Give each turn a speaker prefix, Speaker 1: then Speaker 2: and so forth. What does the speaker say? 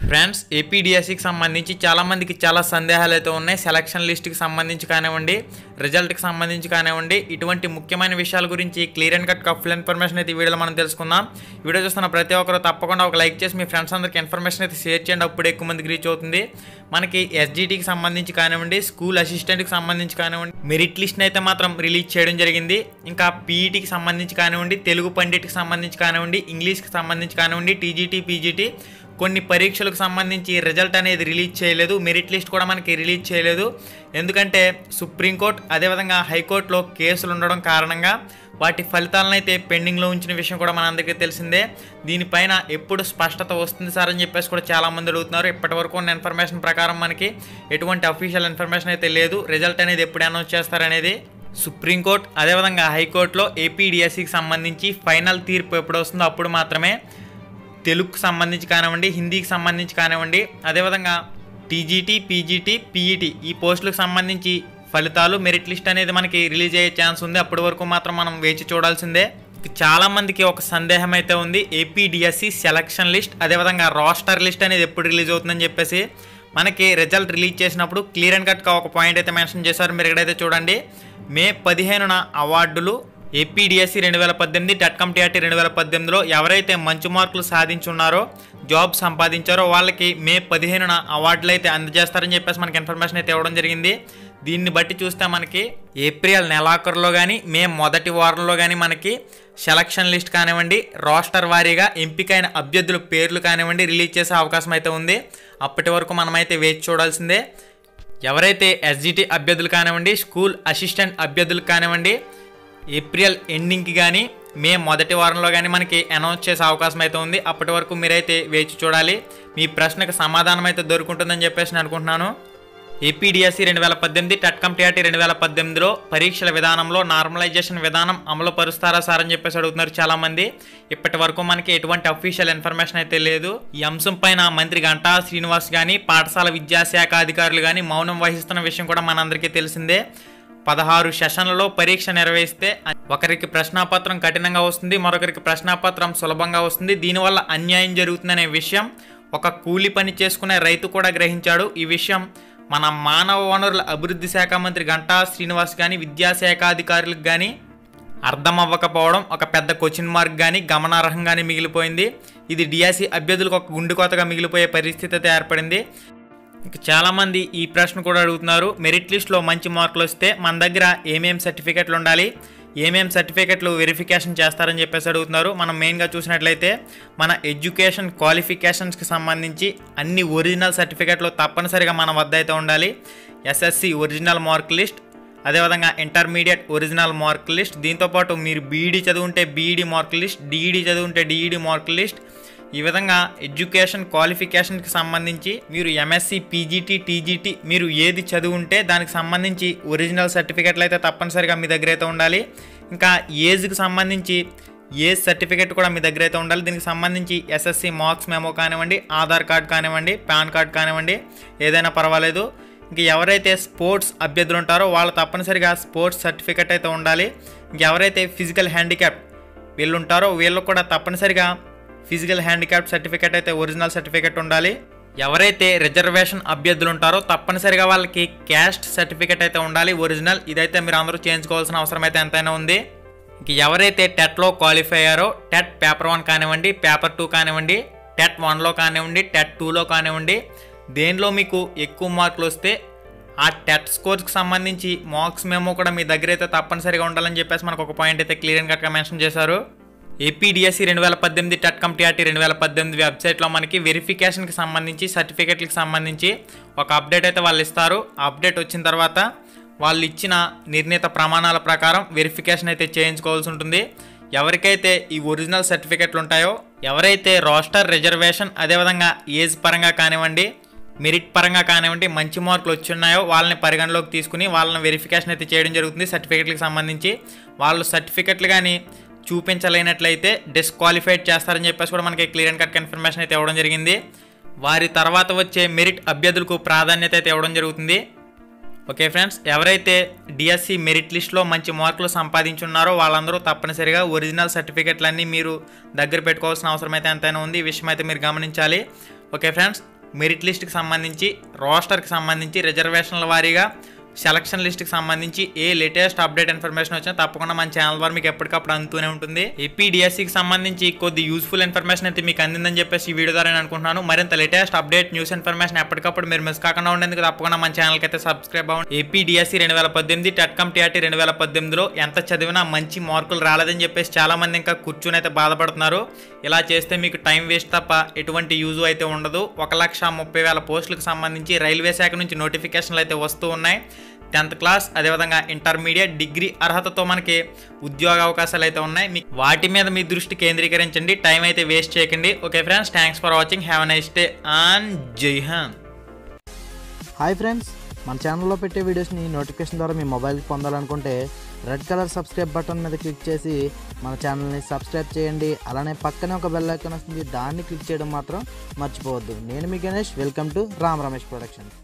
Speaker 1: Friends ఏపీడిఎస్సికి సంబంధించి చాలామందికి చాలా సందేహాలు అయితే ఉన్నాయి. సెలక్షన్ లిస్ట్కి సంబంధించి కానివ్వండి, రిజల్ట్కి సంబంధించి కానివ్వండి, ఇటువంటి ముఖ్యమైన విషయాల గురించి clear and cut full information అయితే ఈ వీడియోలో మనం తెలుసుకుందాం. వీడియో చూస్తున్న ప్రతి ఒక్కరు తప్పకుండా ఒక లైక్ చేసి మీ ఫ్రెండ్స్ అందరికీ ఇన్ఫర్మేషన్ అయితే షేర్ చేయండి. అప్పుడు ఎక్కువ మందికి రీచ్ అవుతుంది. మనకి ఎస్జిటికి సంబంధించి కానివ్వండి, స్కూల్ అసిస్టెంట్కి సంబంధించి కానివ్వండి, మెరిట్ లిస్ట్ని అయితే మాత్రం రిలీజ్ చేయడం జరిగింది. ఇంకా పీఈటీకి సంబంధించి కానివ్వండి, తెలుగు పండిట్కి సంబంధించి కానివ్వండి, ఇంగ్లీష్కి సంబంధించి కానివ్వండి, టీజీటీ, పీజీటీ కొన్ని పరీక్షలకు సంబంధించి రిజల్ట్ అనేది రిలీజ్ చేయలేదు. మెరిట్ లిస్ట్ కూడా మనకి రిలీజ్ చేయలేదు. ఎందుకంటే సుప్రీంకోర్టు అదేవిధంగా హైకోర్టులో కేసులు ఉండడం కారణంగా వాటి ఫలితాలను అయితే పెండింగ్లో ఉంచిన విషయం కూడా మనందరికీ తెలిసిందే. దీనిపైన ఎప్పుడు స్పష్టత వస్తుంది సార్ అని చెప్పేసి కూడా చాలామంది అడుగుతున్నారు. ఇప్పటి వరకు ఉన్న ఇన్ఫర్మేషన్ ప్రకారం మనకి ఎటువంటి అఫీషియల్ ఇన్ఫర్మేషన్ అయితే లేదు. రిజల్ట్ అనేది ఎప్పుడు అనౌన్స్ చేస్తారనేది సుప్రీంకోర్టు అదేవిధంగా హైకోర్టులో ఏపీడిఎస్సికి సంబంధించి ఫైనల్ తీర్పు ఎప్పుడు వస్తుందో అప్పుడు మాత్రమే తెలుగుకు సంబంధించి కానివ్వండి, హిందీకి సంబంధించి కానివ్వండి, అదేవిధంగా టీజీటీ, పీజీటీ, పీఈటీ ఈ పోస్టులకు సంబంధించి ఫలితాలు మెరిట్ లిస్ట్ అనేది మనకి రిలీజ్ అయ్యే ఛాన్స్ ఉంది. అప్పటి వరకు మాత్రం మనం వేచి చూడాల్సిందే. చాలామందికి ఒక సందేహం అయితే ఉంది. ఏపీడిఎస్సి సెలక్షన్ లిస్ట్ అదేవిధంగా రోస్టర్ లిస్ట్ అనేది ఎప్పుడు రిలీజ్ అవుతుందని చెప్పేసి మనకి రిజల్ట్ రిలీజ్ చేసినప్పుడు క్లియర్ అండ్ కట్గా ఒక పాయింట్ అయితే మెన్షన్ చేశారు. మీరు ఎక్కడైతే చూడండి, మే 15న అవార్డులు ఏపీడిఎస్సి 2018, టెట్కమ్ టీఆర్టీ 2018లో ఎవరైతే మంచి మార్కులు సాధించున్నారో, జాబ్ సంపాదించారో వాళ్ళకి మే 15న అవార్డులు అయితే అందజేస్తారని చెప్పేసి మనకి ఇన్ఫర్మేషన్ అయితే ఇవ్వడం జరిగింది. దీన్ని బట్టి చూస్తే మనకి ఏప్రిల్ నెలాఖరులో కానీ మే మొదటి వారంలో కానీ మనకి సెలక్షన్ లిస్ట్ కానివ్వండి, రోస్టర్ వారీగా ఎంపికైన అభ్యర్థుల పేర్లు కానివ్వండి రిలీజ్ చేసే అవకాశం అయితే ఉంది. అప్పటి వరకు మనమైతే వేచి చూడాల్సిందే. ఎవరైతే ఎస్జిటి అభ్యర్థులు కానివ్వండి, స్కూల్ అసిస్టెంట్ అభ్యర్థులు కానివ్వండి ఏప్రిల్ ఎండింగ్కి కానీ మే మొదటి వారంలో కానీ మనకి అనౌన్స్ చేసే అవకాశం అయితే ఉంది. అప్పటి వరకు మీరైతే వేచి చూడాలి. మీ ప్రశ్నకు సమాధానం అయితే దొరుకుంటుందని చెప్పేసి నేను అనుకుంటున్నాను. ఏపీడిఎస్సి 2018, టెట్కమ్ టీఆర్టీ 2018లో పరీక్షల విధానంలో నార్మలైజేషన్ విధానం అమలు పరుస్తారా సార్ అని చెప్పేసి అడుగుతున్నారు చాలామంది. ఇప్పటి వరకు మనకి ఎటువంటి అఫీషియల్ ఇన్ఫర్మేషన్ అయితే లేదు. ఈ అంశం పైన మంత్రి గంటా శ్రీనివాస్ కానీ, పాఠశాల విద్యాశాఖ అధికారులు కానీ మౌనం వహిస్తున్న విషయం కూడా మనందరికీ తెలిసిందే. 16 సెషన్లలో పరీక్ష నిర్వహిస్తే ఒకరికి ప్రశ్నాపత్రం కఠినంగా వస్తుంది, మరొకరికి ప్రశ్నాపత్రం సులభంగా వస్తుంది. దీనివల్ల అన్యాయం జరుగుతుందనే విషయం ఒక కూలి పని చేసుకునే రైతు కూడా గ్రహించాడు. ఈ విషయం మన మానవ వనరుల అభివృద్ధి శాఖ మంత్రి గంటా శ్రీనివాస్ కానీ, విద్యాశాఖ అధికారులకు కానీ అర్థం అవ్వకపోవడం ఒక పెద్ద క్వశ్చన్ మార్క్ కానీ గమనార్హంగానే మిగిలిపోయింది. ఇది డిఎస్సి అభ్యర్థులకు ఒక గుండెకోతగా మిగిలిపోయే పరిస్థితి అయితే ఏర్పడింది. ఇక చాలామంది ఈ ప్రశ్న కూడా అడుగుతున్నారు. మెరిట్ లిస్ట్లో మంచి మార్కులు వస్తే మన దగ్గర ఏమేం సర్టిఫికెట్లు ఉండాలి, ఏమేం సర్టిఫికెట్లు వెరిఫికేషన్ చేస్తారని చెప్పేసి అడుగుతున్నారు. మనం మెయిన్గా చూసినట్లయితే మన ఎడ్యుకేషన్ క్వాలిఫికేషన్స్కి సంబంధించి అన్ని ఒరిజినల్ సర్టిఫికెట్లు తప్పనిసరిగా మన వద్ద అయితే ఉండాలి. ఎస్ఎస్సి ఒరిజినల్ మార్క్ లిస్ట్, అదేవిధంగా ఇంటర్మీడియట్ ఒరిజినల్ మార్క్ లిస్ట్, దీంతోపాటు మీరు బీఈడీ చదువుంటే బీఈడీ మార్క్ లిస్ట్, డిఈడీ చదువుంటే డిఈడీ మార్క్ లిస్ట్. ఈ విధంగా ఎడ్యుకేషన్ క్వాలిఫికేషన్కి సంబంధించి మీరు ఎంఎస్సి, పీజీటీ, టీజీటీ మీరు ఏది చదువుంటే దానికి సంబంధించి ఒరిజినల్ సర్టిఫికెట్లు అయితే తప్పనిసరిగా మీ దగ్గర అయితే ఉండాలి. ఇంకా ఏజ్కి సంబంధించి ఏజ్ సర్టిఫికెట్ కూడా మీ దగ్గర అయితే ఉండాలి. దీనికి సంబంధించి ఎస్ఎస్సి మార్క్స్ మెమో కానివ్వండి, ఆధార్ కార్డ్ కానివ్వండి, పాన్ కార్డ్ కానివ్వండి, ఏదైనా పర్వాలేదు. ఇంక ఎవరైతే స్పోర్ట్స్ అభ్యర్థులు ఉంటారో వాళ్ళు తప్పనిసరిగా స్పోర్ట్స్ సర్టిఫికెట్ అయితే ఉండాలి. ఇంకెవరైతే ఫిజికల్ హ్యాండిక్యాప్ వీళ్ళు ఉంటారో వీళ్ళు కూడా తప్పనిసరిగా ఫిజికల్ హ్యాండిక్యాప్ సర్టిఫికేట్ అయితే ఒరిజినల్ సర్టిఫికేట్ ఉండాలి. ఎవరైతే రిజర్వేషన్ అభ్యర్థులు ఉంటారో తప్పనిసరిగా వాళ్ళకి క్యాస్ట్ సర్టిఫికేట్ అయితే ఉండాలి ఒరిజినల్. ఇదైతే మీరు అందరూ చేయించుకోవాల్సిన అవసరం అయితే ఎంతైనా ఉంది. ఇంక ఎవరైతే టెట్లో క్వాలిఫై అయ్యారో టెట్ పేపర్ 1 కానివ్వండి, పేపర్ 2 కానివ్వండి, టెట్ 1లో కానివ్వండి, టెట్ 2లో కానివ్వండి, దేనిలో మీకు ఎక్కువ మార్కులు వస్తే ఆ టెట్ స్కోర్స్కి సంబంధించి మార్క్స్ మెమో కూడా మీ దగ్గర అయితే తప్పనిసరిగా ఉండాలని చెప్పేసి మనకు ఒక పాయింట్ అయితే క్లియర్ అండ్ కట్గా మెన్షన్ చేశారు. ఏపీడిఎస్సి 2018, టెట్కమ్ టీఆర్టీ 2018 వెబ్సైట్లో మనకి వెరిఫికేషన్కి సంబంధించి సర్టిఫికెట్లకు సంబంధించి ఒక అప్డేట్ అయితే వాళ్ళు ఇస్తారు. ఆ అప్డేట్ వచ్చిన తర్వాత వాళ్ళు ఇచ్చిన నిర్ణీత ప్రమాణాల ప్రకారం వెరిఫికేషన్ అయితే చేయించుకోవాల్సి ఉంటుంది. ఎవరికైతే ఈ ఒరిజినల్ సర్టిఫికెట్లు ఉంటాయో, ఎవరైతే రోస్టర్, రిజర్వేషన్ అదేవిధంగా ఏజ్ పరంగా కానివ్వండి, మెరిట్ పరంగా కానివ్వండి మంచి మార్కులు వచ్చున్నాయో వాళ్ళని పరిగణలోకి తీసుకుని వాళ్ళని వెరిఫికేషన్ అయితే చేయడం జరుగుతుంది. సర్టిఫికెట్లకు సంబంధించి వాళ్ళు సర్టిఫికెట్లు కానీ చూపించలేనట్లయితే డిస్క్వాలిఫైడ్ చేస్తారని చెప్పేసి కూడా మనకి క్లియర్ అండ్ కట్ ఇన్ఫర్మేషన్ అయితే ఇవ్వడం జరిగింది. వారి తర్వాత వచ్చే మెరిట్ అభ్యర్థులకు ప్రాధాన్యత అయితే ఇవ్వడం జరుగుతుంది. ఓకే ఫ్రెండ్స్, ఎవరైతే డిఎస్సి మెరిట్ లిస్ట్లో మంచి మార్కులు సంపాదించున్నారో వాళ్ళందరూ తప్పనిసరిగా ఒరిజినల్ సర్టిఫికెట్లన్నీ మీరు దగ్గర పెట్టుకోవాల్సిన అవసరం అయితే ఎంతైనా ఉంది. ఈ విషయం అయితే మీరు గమనించాలి. ఓకే ఫ్రెండ్స్, మెరిట్ లిస్ట్కి సంబంధించి, రోస్టర్కి సంబంధించి, రిజర్వేషన్ల వారీగా సెలక్షన్ లిస్ట్కి సంబంధించి ఏ లేటెస్ట్ అప్డేట్ ఇన్ఫర్మేషన్ వచ్చినా తప్పకుండా మన ఛానల్ ద్వారా మీకు ఎప్పటికప్పుడు అందుతూనే ఉంటుంది. ఏపీడిఎస్సికి సంబంధించి కొద్ది యూస్ఫుల్ ఇన్ఫర్మేషన్ అయితే మీకు అందిందని చెప్పేసి ఈ వీడియో ద్వారా నేను అనుకుంటున్నాను. మరింత లేటెస్ట్ అప్డేట్ న్యూస్ ఇన్ఫర్మేషన్ ఎప్పటికప్పుడు మీరు మిస్ కాకుండా ఉండేందుకు తప్పకుండా మన ఛానల్కి అయితే సబ్స్క్రైబ్ అవ్వండి. ఏపీడిఎస్సి 2018, టెట్కమ్ టీఆర్టీ 2018లో ఎంత చదివినా మంచి మార్కులు రాలేదని చెప్పేసి చాలా మంది ఇంకా కూర్చుని అయితే బాధపడుతున్నారు. ఇలా చేస్తే మీకు టైం వేస్ట్ తప్ప ఎటువంటి యూజ్ అయితే ఉండదు. 1,30,000 పోస్టులకు సంబంధించి రైల్వే శాఖ నుంచి నోటిఫికేషన్లు అయితే వస్తూ ఉన్నాయి. 10th క్లాస్, అదేవిధంగా ఇంటర్మీడియట్, డిగ్రీ అర్హతతో మనకి ఉద్యోగ అవకాశాలు అయితే ఉన్నాయి. వాటి మీద మీ దృష్టి కేంద్రీకరించండి, టైం అయితే వేస్ట్ చేయకండి. Okay friends, thanks for watching, have a nice day and జై హింద్.
Speaker 2: హాయ్ ఫ్రెండ్స్, మన ఛానల్లో పెట్టే వీడియోస్ని నోటిఫికేషన్ ద్వారా మీ మొబైల్కి పొందాలనుకుంటే రెడ్ కలర్ సబ్స్క్రైబ్ బటన్ మీద క్లిక్ చేసి మన ఛానల్ని సబ్స్క్రైబ్ చేయండి. అలానే పక్కనే ఒక బెల్ ఐకాన్ వస్తుంది, దాన్ని క్లిక్ చేయడం మాత్రం మర్చిపోవద్దు. నేను మీ Ganesh, welcome to Ram Ramesh productions.